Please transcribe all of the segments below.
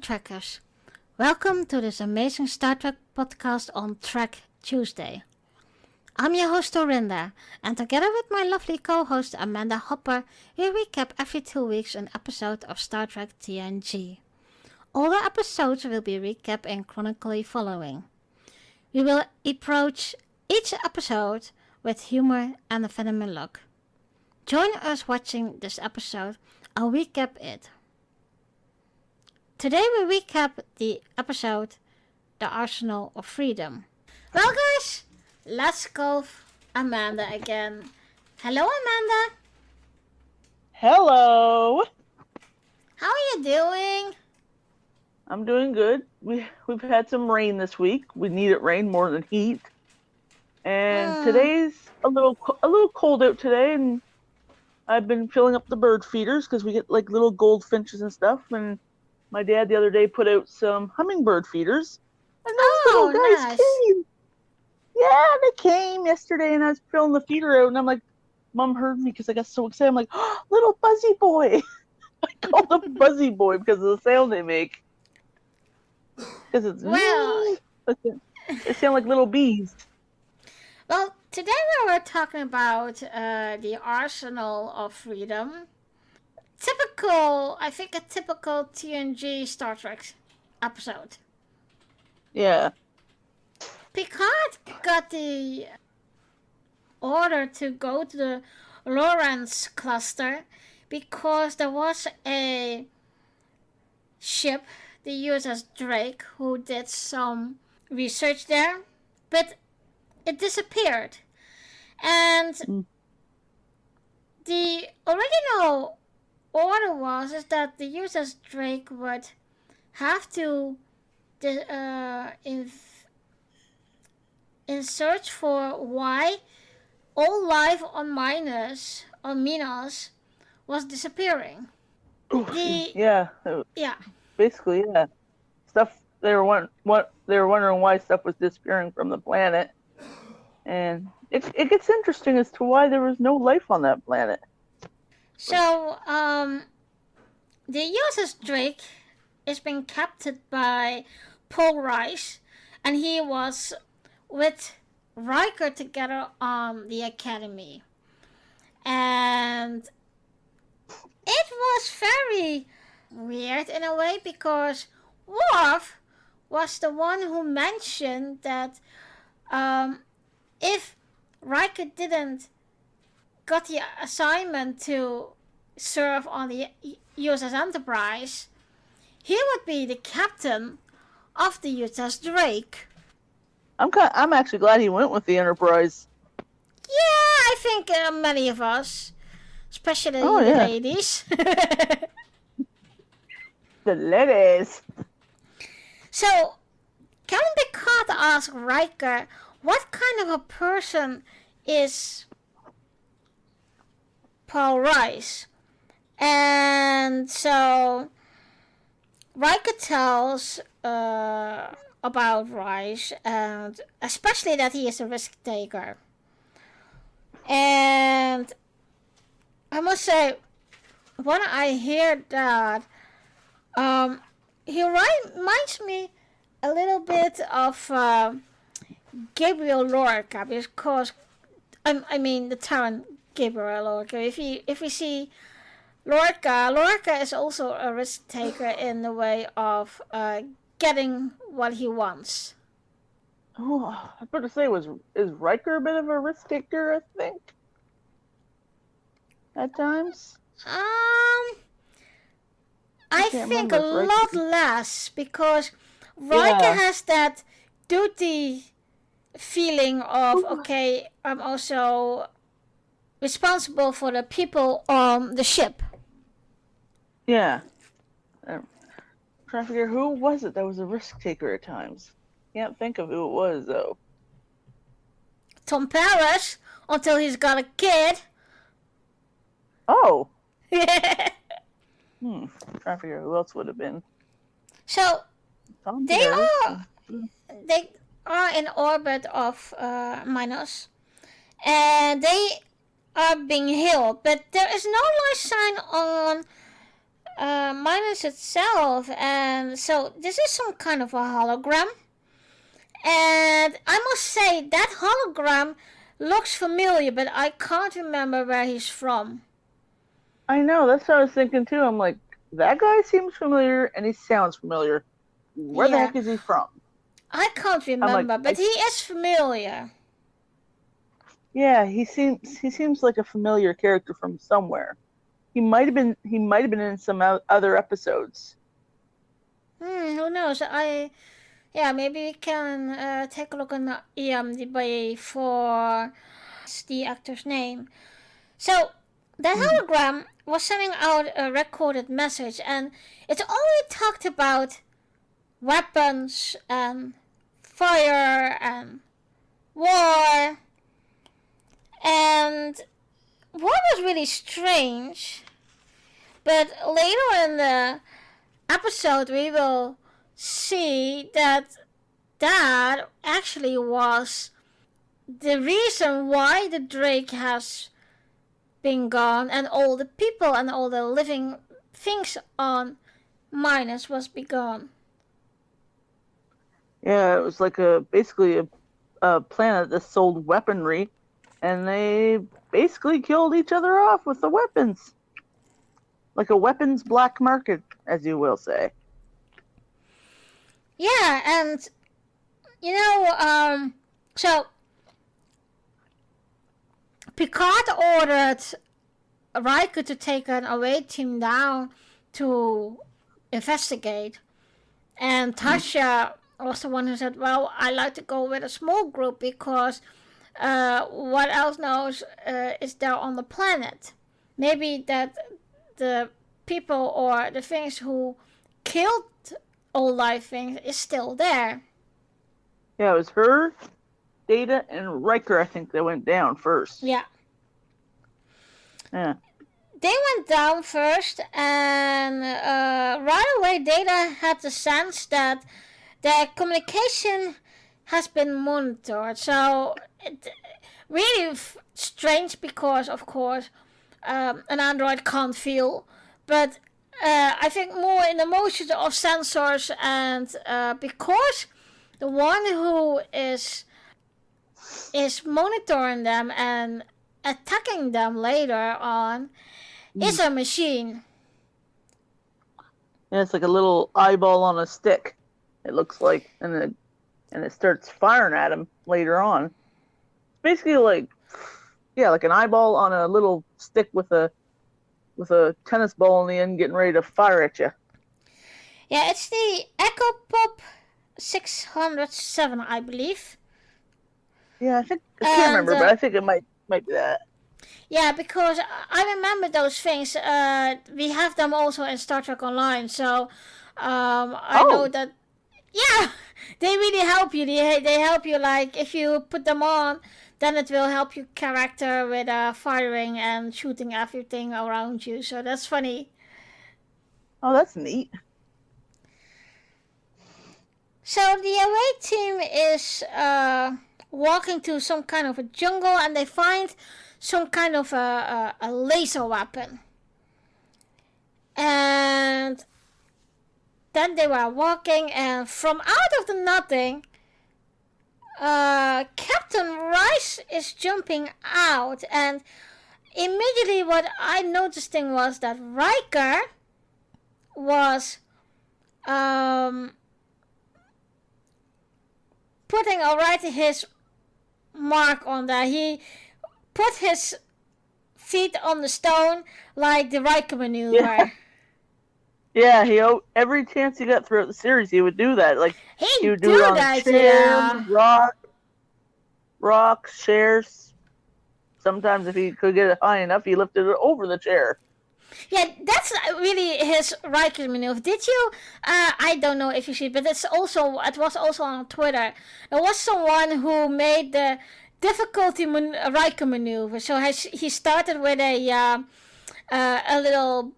Trekkers. Welcome to this amazing Star Trek podcast on Trek Tuesday. I'm your host Dorinda, and together with my lovely co-host Amanda Hopper, we recap every 2 weeks an episode of Star Trek TNG. All the episodes will be recapped in chronologically following. We will approach each episode with humor and a phenomenal look. Join us watching this episode and recap it. Today we recap the episode The Arsenal of Freedom. Well guys, let's go Amanda again. Hello Amanda. Hello. How are you doing? I'm doing good. We've had some rain this week. We needed rain more than heat. And today's a little cold out today, and I've been filling up the bird feeders because we get like little goldfinches and stuff. And my dad the other day put out some hummingbird feeders, and those little guys came. Yeah, they came yesterday, and I was filling the feeder out, and I'm like, Mom heard me because I got so excited. I'm like, oh, little buzzy boy. I call them buzzy boy because of the sound they make. Because it's they sound like little bees. Well, today we were talking about the Arsenal of Freedom. I think a typical TNG Star Trek episode. Yeah. Picard got the order to go to the Lawrence cluster because there was a ship, the USS Drake, who did some research there, but it disappeared. And the original order was that the USS Drake would have to in search for why all life on Minos was disappearing. Yeah. Yeah. Basically, yeah. Stuff they were wondering why stuff was disappearing from the planet, and it gets interesting as to why there was no life on that planet. So, the USS Drake is being captured by Paul Rice, and he was with Riker together on the Academy. And it was very weird in a way because Worf was the one who mentioned that if Riker didn't got the assignment to serve on the USS Enterprise, he would be the captain of the USS Drake. I'm actually glad he went with the Enterprise. Yeah, I think many of us, especially the ladies. The ladies. So, Captain Picard asked Riker, what kind of a person is Paul Rice? And so Riker tells about Rice, and especially that he is a risk taker. And I must say, when I hear that, he reminds me a little bit of Gabriel Lorca, because I mean the Terran Gabriel Lorca. If we see Lorca is also a risk taker in the way of getting what he wants. Oh, I was about to say, is Riker a bit of a risk taker? I think at times. I think a lot less, because Riker has that duty feeling of, okay, I'm also responsible for the people on the ship. Yeah. I'm trying to figure who was it that was a risk taker at times. Can't think of who it was though. Tom Paris, until he's got a kid. Oh. I'm trying to figure who else would have been. So they are in orbit of Minos, and they are being hailed, but there is no life sign on Minus itself, and so this is some kind of a hologram. And I must say that hologram looks familiar, but I can't remember where he's from. I know, that's what I was thinking too. I'm like, that guy seems familiar and he sounds familiar. Where the heck is he from? I can't remember, but he is familiar. Yeah, he seems like a familiar character from somewhere. He might have been in some other episodes. Who knows? Maybe we can take a look on the IMDb for the actor's name. So the hologram was sending out a recorded message, and it only talked about weapons and fire and war. And what was really strange, but later in the episode we will see that actually was the reason why the Drake has been gone and all the people and all the living things on Minus was be gone. Yeah, it was like basically a planet that sold weaponry, and they basically killed each other off with the weapons. Like a weapons black market, as you will say. Yeah, and so Picard ordered Riker to take an away team down to investigate, and Tasha was the one who said, well, I like to go with a small group because what else knows is there on the planet. Maybe that the people or the things who killed all life things is still there. Yeah, it was her, Data, and Riker, I think, that went down first. Yeah. Yeah. They went down first, and right away Data had the sense that their communication has been monitored. So really strange because, of course, an android can't feel, but I think more in the motion of sensors, and because the one who is monitoring them and attacking them later on is a machine. Yeah, it's like a little eyeball on a stick. It looks like, and it starts firing at him later on. It's basically like an eyeball on a little stick with a tennis ball in the end, getting ready to fire at you. Yeah, it's the Echo Pop 607, I believe. Yeah, I can't remember, but I think it might be that. Yeah, because I remember those things. We have them also in Star Trek Online, so I know that. Yeah, they really help you. They help you, like, if you put them on, then it will help your character with firing and shooting everything around you. So that's funny. Oh, that's neat. So the away team is walking to some kind of a jungle, and they find some kind of a laser weapon. And then they were walking, and from out of the nothing, Captain Rice is jumping out, and immediately what I noticed was that Riker was putting already his mark on there. He put his feet on the stone like the Riker maneuver. Yeah, every chance he got throughout the series, he would do that. Like he would do it on that, chairs, rocks, chairs. Sometimes, if he could get it high enough, he lifted it over the chair. Yeah, that's really his Riker maneuver. Did you? I don't know if you see, but it was also on Twitter. There was someone who made the difficulty Riker maneuver. So he started with a little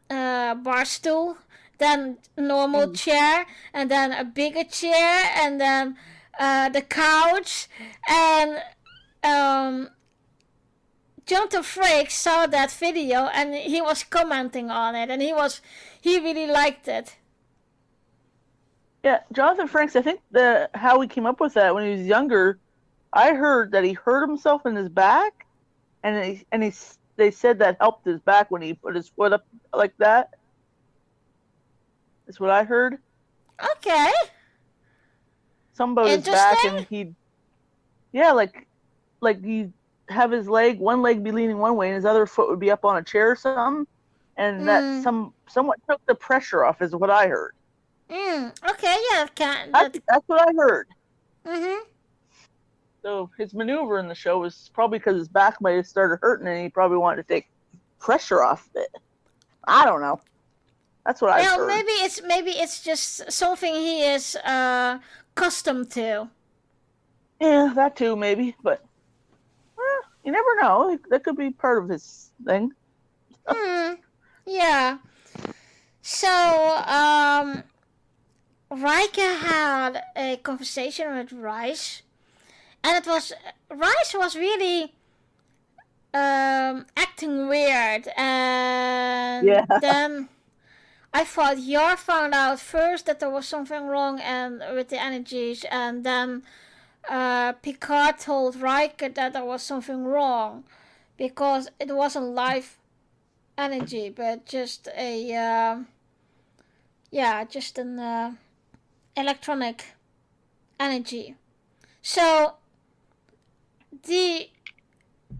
bar stool, then normal chair, and then a bigger chair, and then the couch, and Jonathan Frakes saw that video and he was commenting on it, and he really liked it. Yeah, Jonathan Frakes. I think how he came up with that when he was younger. I heard that he hurt himself in his back, and they said that helped his back when he put his foot up like that. That's what I heard. Okay. Something about his back, and like he'd have his one leg be leaning one way, and his other foot would be up on a chair or something, and that somewhat took the pressure off, is what I heard. Okay, yeah, that's what I heard. Mm-hmm. So his maneuver in the show was probably because his back might have started hurting, and he probably wanted to take pressure off it. I don't know. That's what I heard. Well, maybe it's just something he is accustomed to. Yeah, that too, maybe. But you never know. That could be part of his thing. Yeah. So, Riker had a conversation with Rice, and Rice was really acting weird, and then I thought Yar found out first that there was something wrong and with the energies, and then Picard told Riker that there was something wrong because it wasn't live energy, but just an electronic energy. So the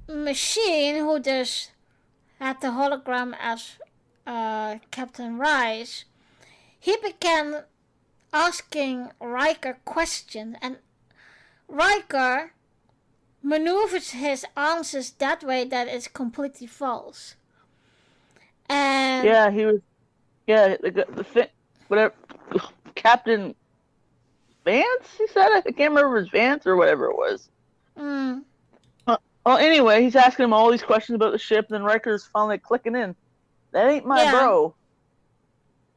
machine who just had the hologram as Captain Rice, he began asking Riker questions, and Riker maneuvers his answers that way that it's completely false. And he was. Yeah, the thing, whatever. Captain Vance, he said. I can't remember if it was Vance or whatever it was. Well, anyway, he's asking him all these questions about the ship, and then Riker's finally clicking in. That ain't my bro.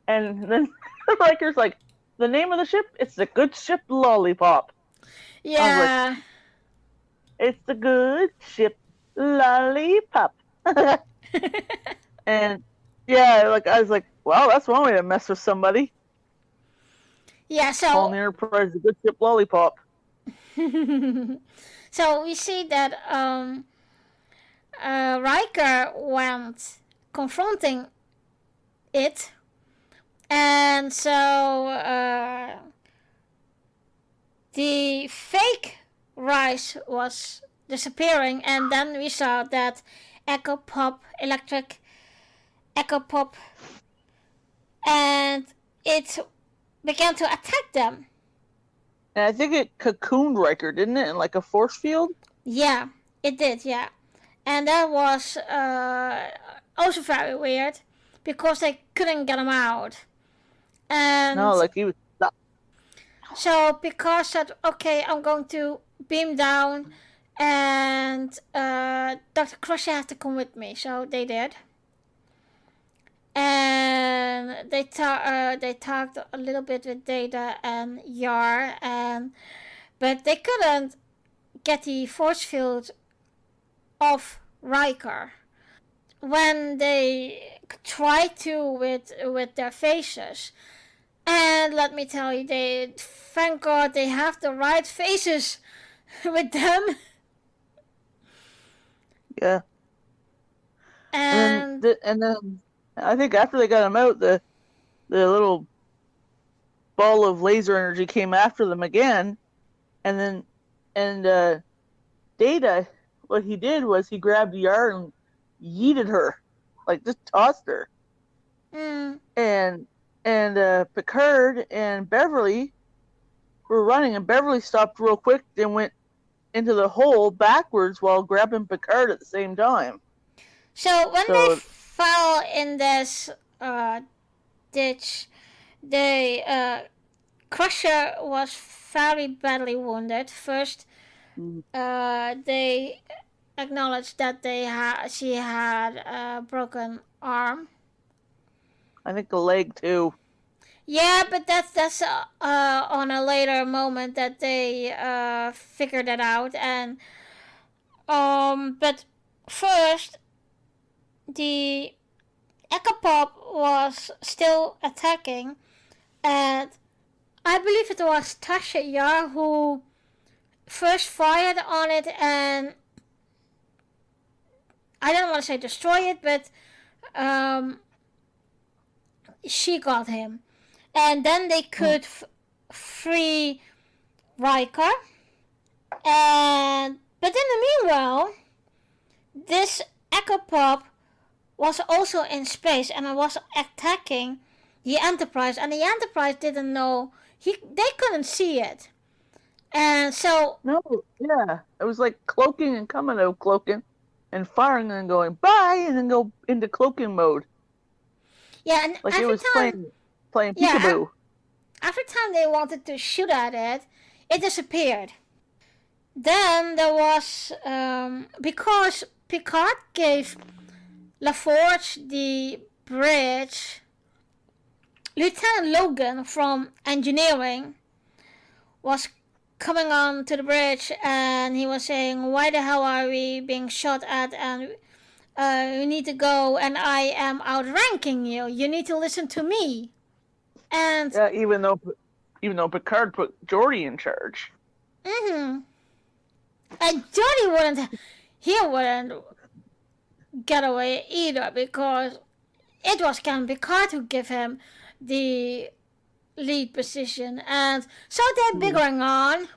And then Riker's like, the name of the ship? It's the good ship Lollipop. Yeah. Like, it's the good ship Lollipop. And I was like, wow, that's one way to mess with somebody. Yeah, so calling the Enterprise the good ship Lollipop. So we see that Riker went confronting it, and so the fake Rice was disappearing, and then we saw that electric echo pop, and it began to attack them. And I think it cocooned Riker, didn't it, in like a force field? Yeah, it did, yeah. And that was also very weird, because they couldn't get him out. And no, like he was stuck. So Picard said, okay, I'm going to beam down, and Dr. Crusher has to come with me. So they did. And they talked a little bit with Data and Yar, but they couldn't get the force field off Riker. When they tried to with their faces, and let me tell you, thank God they have the right faces with them. Yeah. And then I think after they got him out, the little ball of laser energy came after them again, and Data, what he did was he grabbed Yar and yeeted her, like just tossed her. And Picard and Beverly were running, and Beverly stopped real quick and went into the hole backwards while grabbing Picard at the same time. So when they fell in this ditch, Crusher was very badly wounded. First, they acknowledged that she had a broken arm. I think the leg too. Yeah, but that's on a later moment that they figured it out, and but first, the Echo Pop was still attacking, and I believe it was Tasha Yar who first fired on it, and I don't want to say destroy it, but she got him. And then they could free Riker. But in the meanwhile, this Echo Pop was also in space and it was attacking the Enterprise, and the Enterprise didn't know. They couldn't see it. And so... No, yeah. It was like cloaking and coming out of cloaking and firing and going bye and then go into cloaking mode. Yeah, and like every it was time, playing peekaboo. Every time they wanted to shoot at it, it disappeared. Then there was, because Picard gave LaForge the bridge, Lieutenant Logan from engineering was coming on to the bridge, and he was saying, why the hell are we being shot at, and you need to go, and I am outranking you. You need to listen to me. And yeah, even though Picard put Geordi in charge. Mm-hmm. And Geordi wouldn't get away either, because it was Captain Picard who gave him the lead position, and so they're bickering on.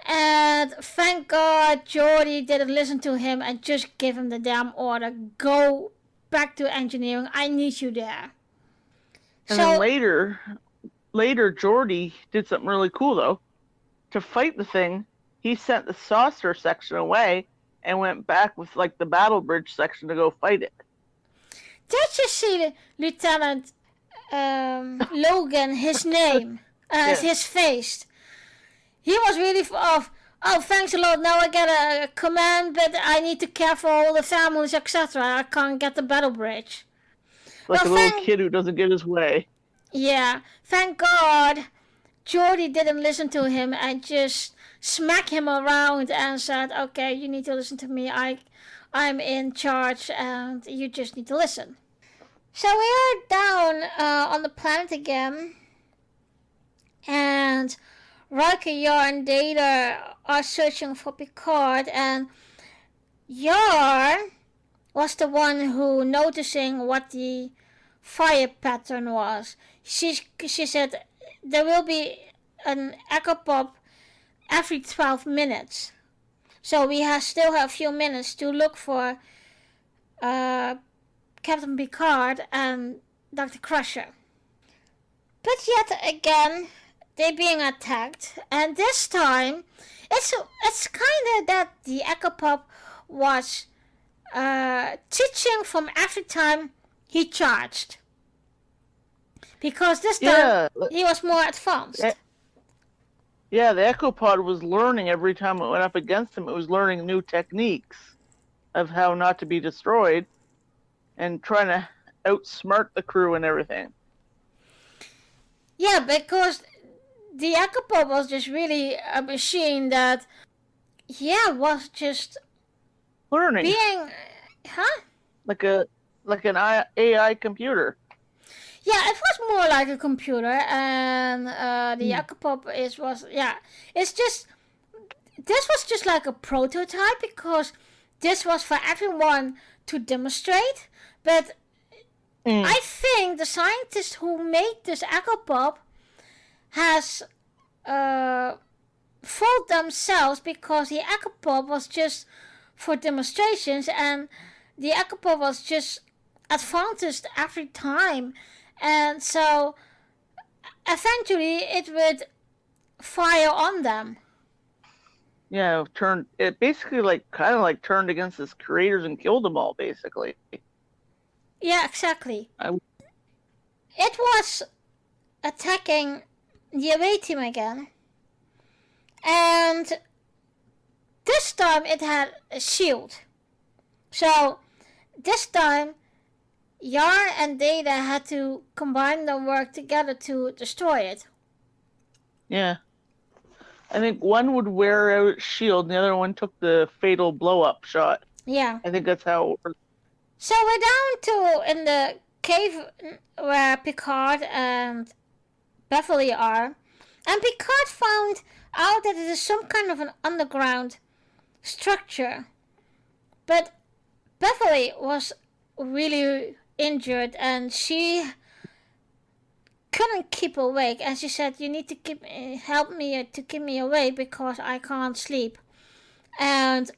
And thank God Geordi didn't listen to him and just give him the damn order. Go back to engineering. I need you there. And then later Geordi did something really cool though. To fight the thing, he sent the saucer section away and went back with like the battle bridge section to go fight it. Did you see Lieutenant Logan, his name, his face? He was really off. Oh, thanks a lot. Now I get a command, but I need to care for all the families, etc. I can't get the battle bridge. Like a little kid who doesn't get his way. Yeah. Thank God Geordi didn't listen to him and just smack him around and said, okay, you need to listen to me. I'm in charge and you just need to listen. So we are down on the planet again. And Riker, Yar, and Data are searching for Picard, and Yar was the one who noticing what the fire pattern was. She said there will be an Echo Pop every 12 minutes. So we still have a few minutes to look for Captain Picard and Dr. Crusher. But yet again, they're being attacked, and this time it's kind of that the Echo Pop was teaching from every time he charged, because this time he was more advanced. Yeah, the Echo Pod was learning every time it went up against him. It was learning new techniques of how not to be destroyed and trying to outsmart the crew and everything. Yeah, because the Echo Pod was just really a machine that, was just learning. Being, like an AI computer. Yeah, it was more like a computer, and the Echo Pop this was just like a prototype, because this was for everyone to demonstrate, but I think the scientist who made this Echo Pop has fooled themselves, because the Echo Pop was just for demonstrations, and the Echo Pop was just advanced every time. And so eventually it would fire on them. Yeah, it basically kind of turned against its creators and killed them all, basically. Yeah, exactly. It was attacking the away team again. And this time it had a shield. So this time Yar and Data had to combine their work together to destroy it. Yeah. I think one would wear out its shield and the other one took the fatal blow-up shot. Yeah. I think that's how it works. So we're down to in the cave where Picard and Beverly are. And Picard found out that it is some kind of an underground structure. But Beverly was really injured and she couldn't keep awake. And she said, "You need to help me to keep me awake because I can't sleep." And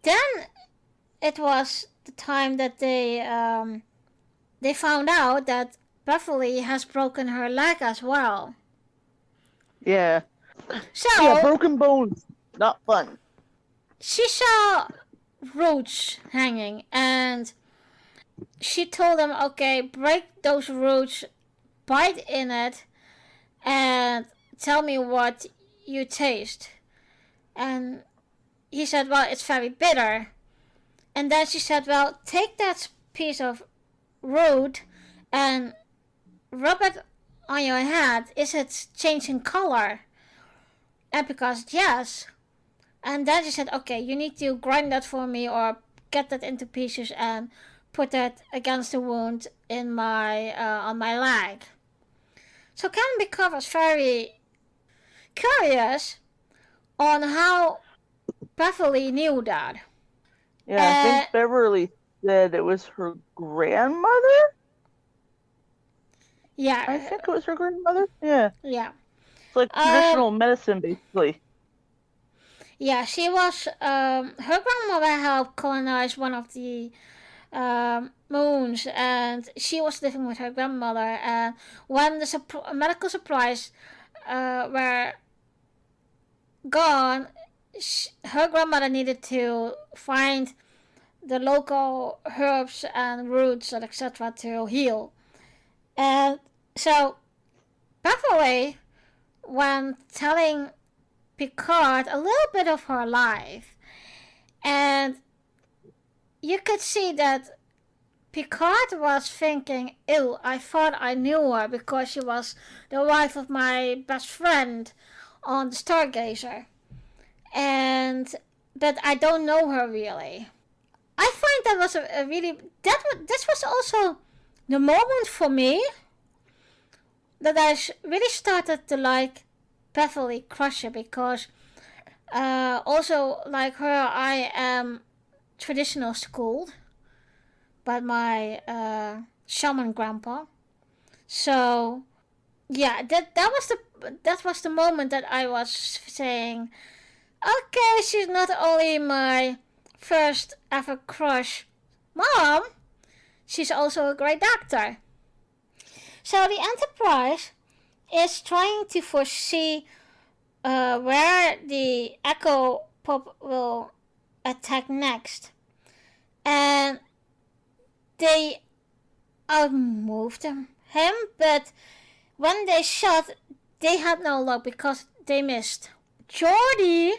then it was the time that they found out that Beverly has broken her leg as well. Yeah. So Yeah, broken bones. Not fun. she saw roots hanging and she told them, okay, break those roots, bite in it, and tell me what you taste. And he said, well, it's very bitter. And then she said, well, take that piece of root and rub it on your head. Is it changing color? And because yes. And then she said, okay, you need to grind that for me or get that into pieces and put that against the wound in my on my leg. So Captain Picard was very curious on how Beverly knew that. Yeah, I think Beverly said it was her grandmother? Yeah. I think it was her grandmother. Yeah. Yeah. It's like traditional medicine, basically. Yeah, she was, her grandmother helped colonize one of the moons, and she was living with her grandmother. And when the medical supplies were gone, her grandmother needed to find the local herbs and roots and etc. to heal. And so, Beverly, when telling Picard a little bit of her life, and you could see that Picard was thinking, ew, I thought I knew her because she was the wife of my best friend on the Stargazer. But I don't know her really. I find that was a really, this was also the moment for me that I really started to like Beverly Crusher because also like her I am traditional schooled by my shaman grandpa. So yeah, that was the moment that I was saying, okay, she's not only my first ever crush mom, she's also a great doctor. So the Enterprise is trying to foresee where the Echo Pop will attack next. And they outmoved him, but when they shot, they had no luck because they missed. Geordi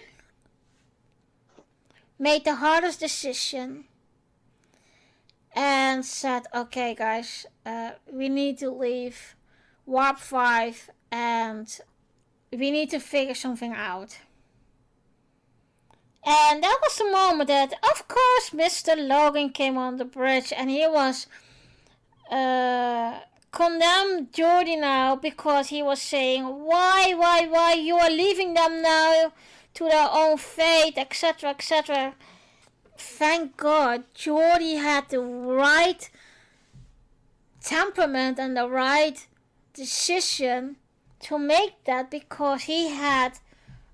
made the hardest decision and said, okay guys, we need to leave Warp 5 and we need to figure something out. And that was the moment that, of course, Mr. Logan came on the bridge and he was condemned Geordi now because he was saying, why, you are leaving them now to their own fate, etc., etc. Thank God, Geordi had the right temperament and the right decision to make that because he had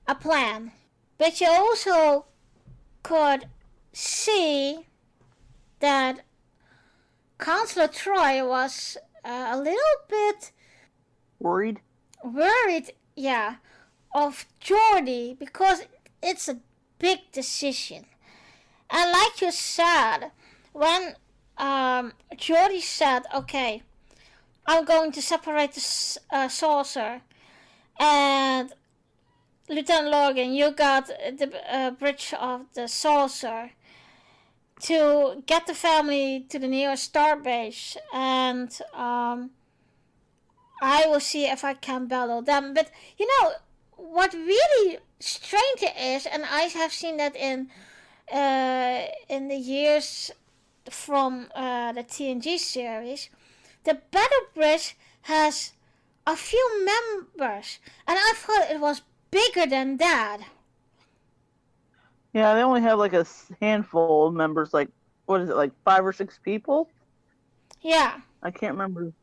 a plan. But you also could see that Counselor Troy was a little bit worried, yeah, of Geordi because it's a big decision. And like you said, when Geordi said, okay, I'm going to separate the saucer, and Lieutenant Logan, you got the bridge of the saucer to get the family to the nearest starbase, and I will see if I can battle them. But you know what really strange is, and I have seen that in in the years from the TNG series, the Battle Bridge has a few members, and I thought it was bigger than that. Yeah, they only have like a handful of members, like, what is it, like 5 or 6 people? Yeah. I can't remember.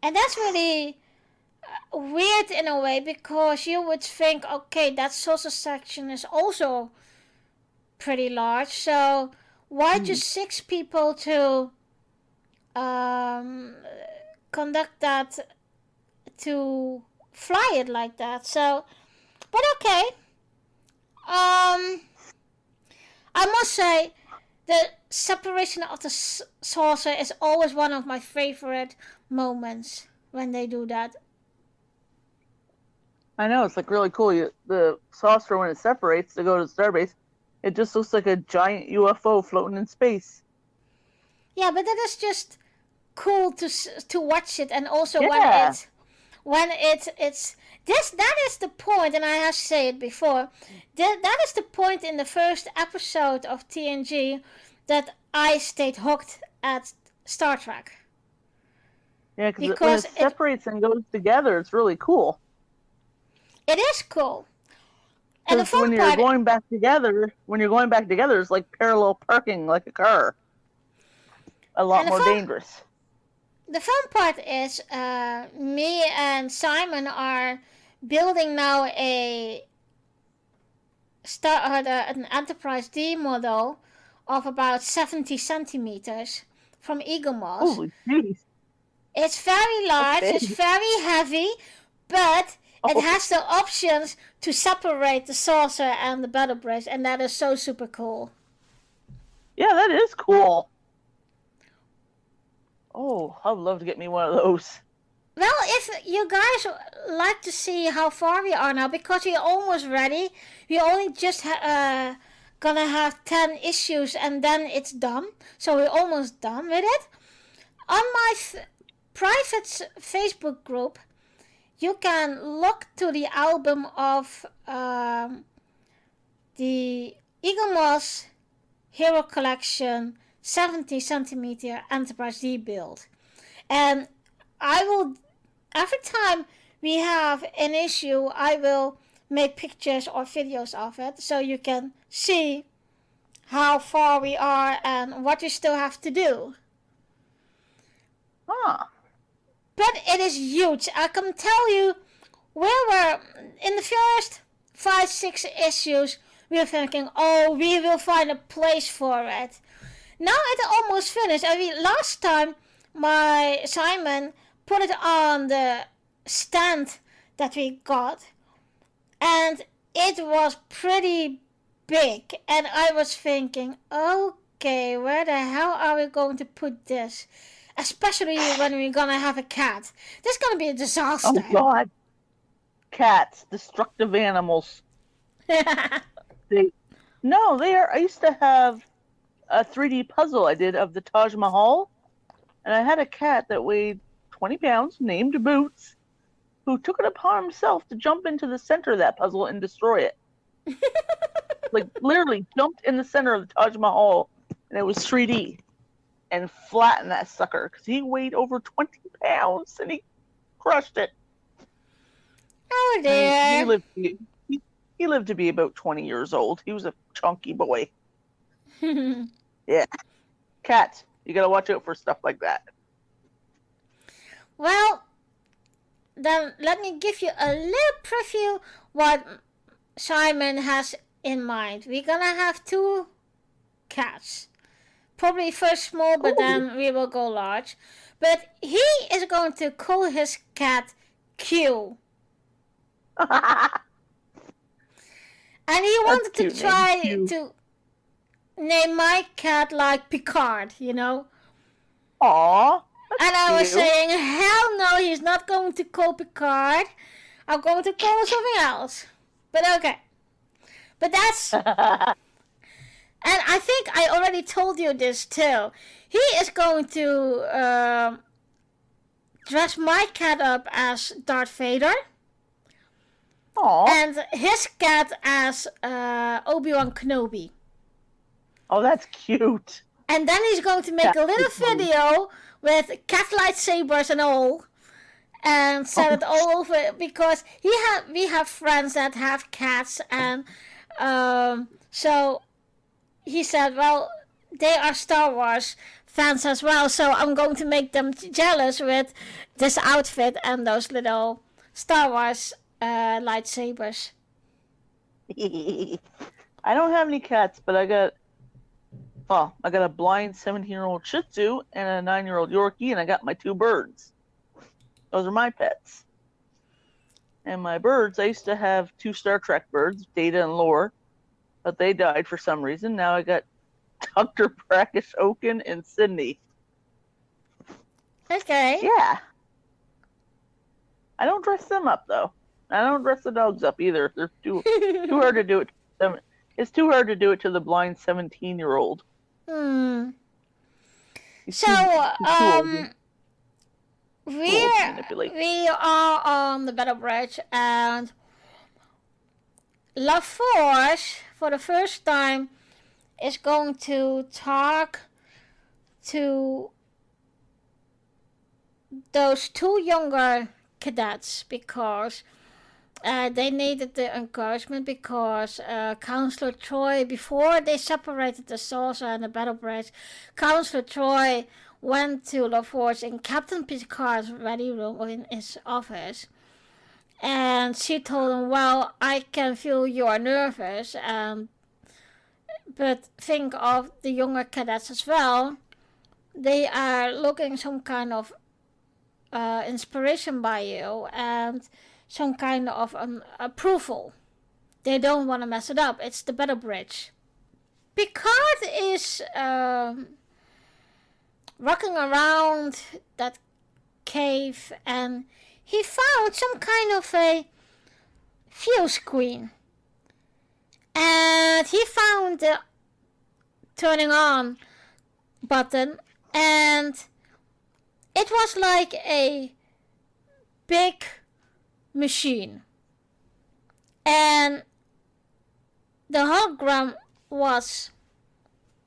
And that's really weird in a way, because you would think, okay, that saucer section is also pretty large, so why just 6 people to um, conduct that, to fly it like that? So, but okay. I must say, the separation of the saucer is always one of my favorite moments when they do that. I know, it's like really cool. The saucer, when it separates to go to the starbase, it just looks like a giant UFO floating in space. Yeah, but that is just cool to watch it, and also Yeah. when it's this, that is the point, and I have said it before. That is the point in the first episode of TNG that I stayed hooked at Star Trek. Yeah, because when it separates and goes together, it's really cool. It is cool. And the Because fun when you're going back together, it's like parallel parking like a car. A lot more dangerous. The fun part is me and Simon are building now an Enterprise D model of about 70 centimeters from Eagle Moss. Holy jeez. It's very large, it's very heavy, but it has the options to separate the saucer and the Battle Bridge, and that is so super cool. Yeah, that is cool. Oh, I'd love to get me one of those. Well, if you guys like to see how far we are now, because we're almost ready, we only just gonna have 10 issues and then it's done. So we're almost done with it. On my private Facebook group, you can look to the album of the Eagle Moss Hero Collection 70 centimeter Enterprise D build. And I will, every time we have an issue, I will make pictures or videos of it so you can see how far we are and what we still have to do. Huh. But it is huge. I can tell you, we were in the first 5-6 issues, we were thinking, oh, we will find a place for it. Now it's almost finished. I mean, last time my Simon put it on the stand that we got, and it was pretty big, and I was thinking, okay, where the hell are we going to put this? Especially when we're gonna have a cat. This is gonna be a disaster. Oh God. Cats, destructive animals. they are. I used to have a 3D puzzle I did of the Taj Mahal, and I had a cat that weighed 20 pounds named Boots, who took it upon himself to jump into the center of that puzzle and destroy it. Like, literally jumped in the center of the Taj Mahal, and it was 3D, and flattened that sucker, because he weighed over 20 pounds, and he crushed it. Oh dear. He lived to be about 20 years old. He was a chunky boy. Yeah. Cats, you gotta watch out for stuff like that. Well, then let me give you a little preview what Simon has in mind. We're gonna have 2 cats. Probably first small, but then we will go large. But he is going to call his cat Q. And he wanted to try to name my cat like Picard, you know? Aww. And I was saying, hell no, he's not going to call Picard. I'm going to call him something else. But okay. But that's... And I think I already told you this too. He is going to dress my cat up as Darth Vader. Aw. And his cat as Obi-Wan Kenobi. Oh, that's cute. And then he's going to make a little video with cat lightsabers and all, and set it all over, because we have friends that have cats, and so he said, well, they are Star Wars fans as well, so I'm going to make them jealous with this outfit and those little Star Wars lightsabers. I don't have any cats, but I got a blind 17-year-old Shih Tzu and a 9-year-old Yorkie, and I got my 2 birds. Those are my pets. And my birds, I used to have 2 Star Trek birds, Data and Lore, but they died for some reason. Now I got Dr. Brackish Oaken and Sydney. Okay. Yeah. I don't dress them up, though. I don't dress the dogs up either. They're too hard to do it. It's too hard to do it to the blind 17-year-old. We are on the Battle Bridge, and LaForge, for the first time, is going to talk to those 2 younger cadets, because they needed the encouragement, because Counselor Troy, before they separated the saucer and the Battle Bridge, Counselor Troy went to LaForge in Captain Picard's ready room, or in his office, and she told him, well, I can feel you are nervous, but think of the younger cadets as well. They are looking some kind of inspiration by you, and some kind of approval. They don't want to mess it up. It's the Battle Bridge. Picard is walking around that cave, and he found some kind of a view screen. And he found the turning on button, and it was like a big machine. And the hologram was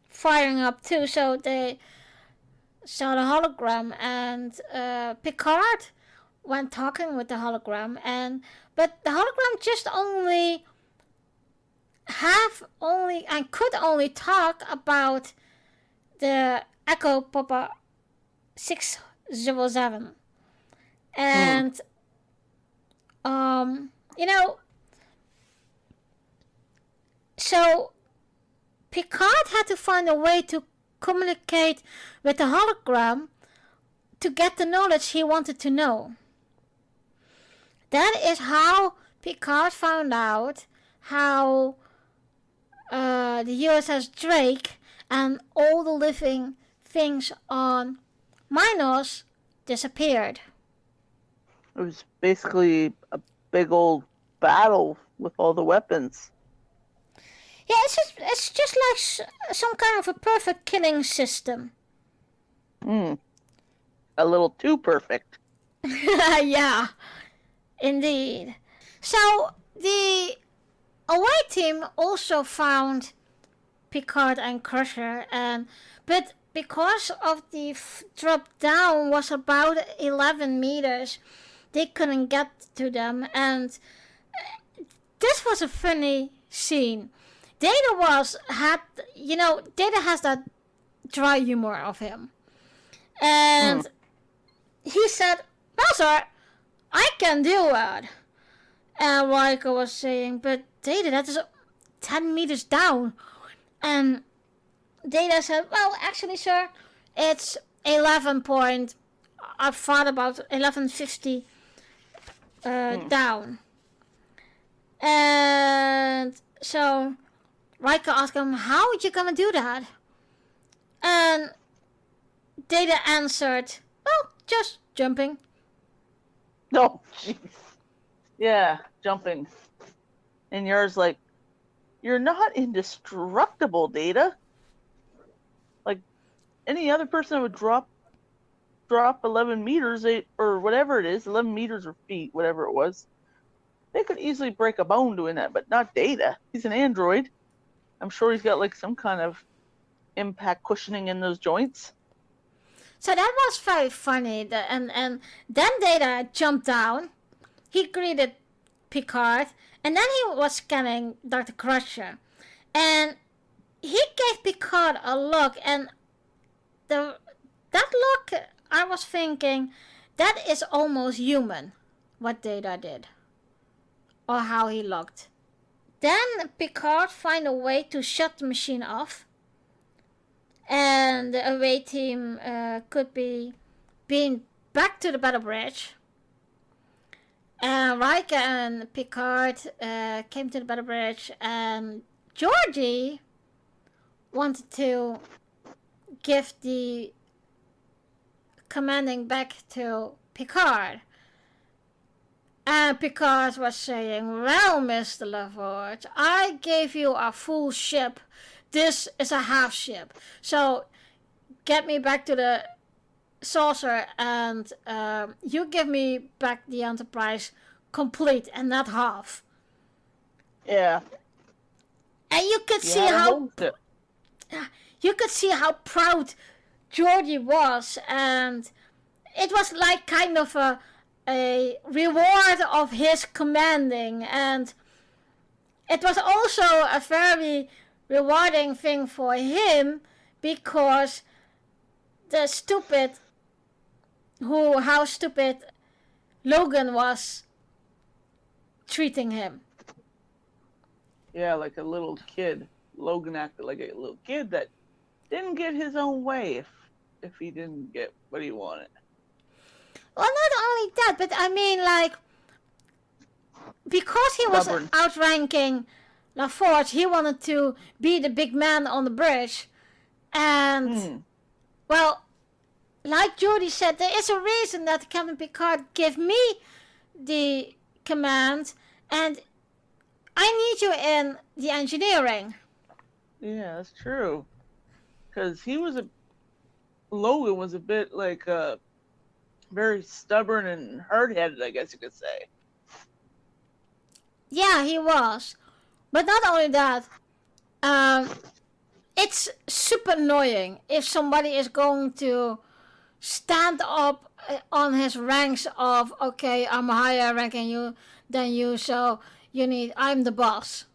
firing up too, so they saw the hologram, and Picard went talking with the hologram, but the hologram just could only talk about the Echo Papa 607. And so Picard had to find a way to communicate with the hologram to get the knowledge he wanted to know. That is how Picard found out how the USS Drake and all the living things on Minos disappeared. It was basically a big old battle with all the weapons. Yeah, it's just like some kind of a perfect killing system. A little too perfect. Yeah, indeed. So the away team also found Picard and Crusher, but because of the drop down was about 11 meters, they couldn't get to them, and this was a funny scene. Data has that dry humor of him. And he said, well, sir, I can do it. And Riker was saying, but Data, that is 10 meters down. And Data said, well, actually, sir, it's 11 point, I thought about 1150 down. And so Riker asked him, how are you gonna do that? And Data answered, well, just jumping. Oh, jeez. Yeah, jumping. And yours like, you're not indestructible, Data. Like, any other person would drop 11 meters, or whatever it is, 11 meters or feet, whatever it was. they could easily break a bone doing that, but not Data. He's an android. I'm sure he's got like some kind of impact cushioning in those joints. So that was very funny. And then Data jumped down. He greeted Picard, and then he was scanning Dr. Crusher. And he gave Picard a look, and that look, I was thinking, that is almost human, what Data did. Or how he looked. Then Picard find a way to shut the machine off. And the away team could be being back to the battle bridge. And Riker and Picard came to the battle bridge, and Geordi wanted to give the commanding back to Picard. And Picard was saying, well, Mr. LaForge, I gave you a full ship. This is a half ship. So get me back to the saucer, and you give me back the Enterprise complete and not half. Yeah. And you could see how proud Geordi was, and it was like kind of a reward of his commanding, and it was also a very rewarding thing for him, because how stupid Logan was treating him. Yeah, like a little kid. Logan acted like a little kid that didn't get his own way if he didn't get what he wanted. Well, not only that, but I mean, like, because he was outranking LaForge, he wanted to be the big man on the bridge. And, well, like Geordi said, there is a reason that Captain Picard gave me the command, and I need you in the engineering. Yeah, that's true. Because Logan was a bit like very stubborn and hard-headed, I guess you could say. Yeah, he was. But not only that, it's super annoying if somebody is going to stand up on his ranks of, okay, I'm higher ranking than you, so I'm the boss.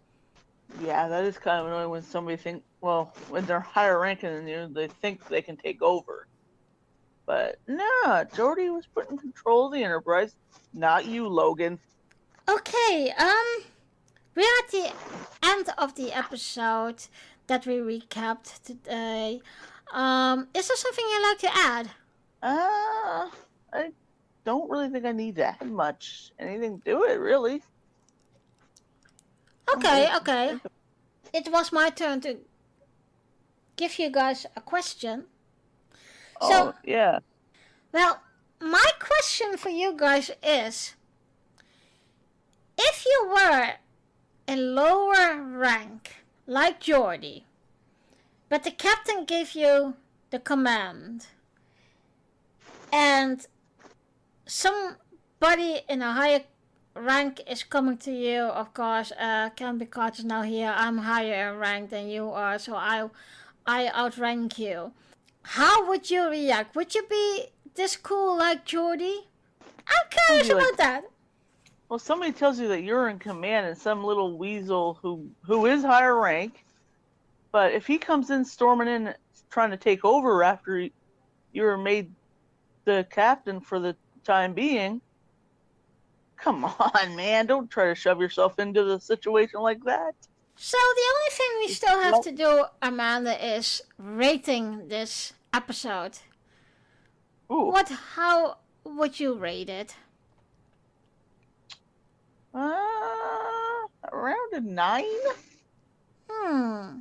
Yeah, that is kind of annoying when somebody when they're higher ranking than you, they think they can take over. But no, Geordi was put in control of the Enterprise, not you, Logan. Okay, we're at the end of the episode that we recapped today. Is there something you'd like to add? I don't really think I need to add much. Anything to it, really. Okay. It was my turn to give you guys a question. So, yeah. Well, my question for you guys is, if you were a lower rank, like Geordi, but the captain gave you the command, and somebody in a higher rank is coming to you, of course, Captain Picard is now here, I'm higher in rank than you are, so I outrank you. How would you react? Would you be this cool like Geordi? I'm curious about that. Well, somebody tells you that you're in command and some little weasel who is higher rank, but if he comes in storming in trying to take over after you were made the captain for the time being, come on, man, don't try to shove yourself into the situation like that. So the only thing we still have to do, Amanda, is rating this episode. Ooh. How would you rate it? Around a 9? I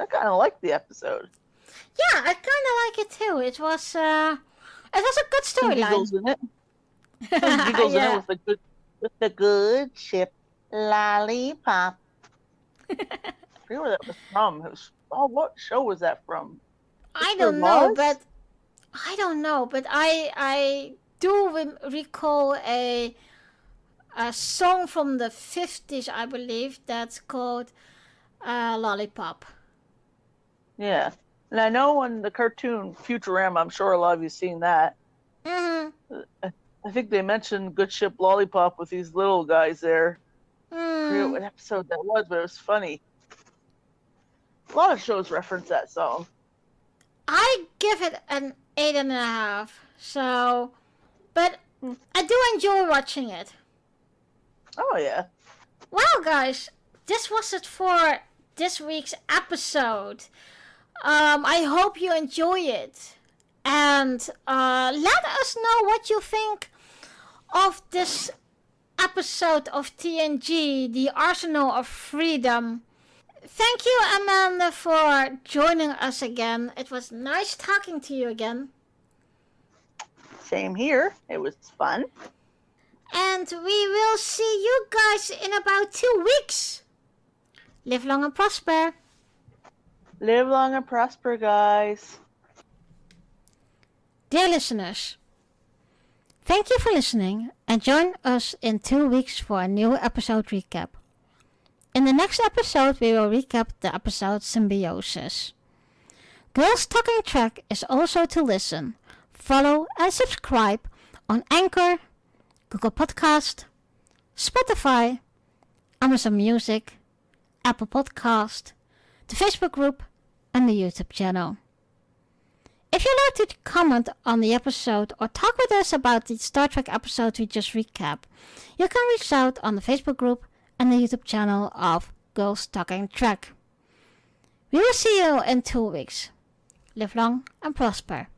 kind of like the episode. Yeah, I kind of like it too. It was a good storyline. Giggles in it. Giggles in it with the good chip lollipop. I forget where that was from. What show was that from? I don't know, but I do recall a a song from the 50s, I believe, that's called Lollipop. Yeah. And I know in the cartoon Futurama, I'm sure a lot of you seen that. Mm-hmm. I think they mentioned Good Ship Lollipop with these little guys there. I forget what episode that was, but it was funny. A lot of shows reference that song. I give it an 8.5. So, but I do enjoy watching it. Oh, yeah. Well, guys, this was it for this week's episode. I hope you enjoy it. And let us know what you think of this episode of TNG, The Arsenal of Freedom. Thank you, Amanda, for joining us again. It was nice talking to you again. Same here. It was fun. And we will see you guys in about 2 weeks. Live long and prosper. Live long and prosper, guys. Dear listeners, thank you for listening and join us in 2 weeks for a new episode recap. In the next episode, we will recap the episode Symbiosis. Girls Talking Trek is also to listen, follow and subscribe on Anchor, Google Podcast, Spotify, Amazon Music, Apple Podcast, the Facebook group and the YouTube channel. If you'd like to comment on the episode or talk with us about the Star Trek episode we just recapped, you can reach out on the Facebook group and the YouTube channel of Girls Talking Trek. We will see you in 2 weeks. Live long and prosper.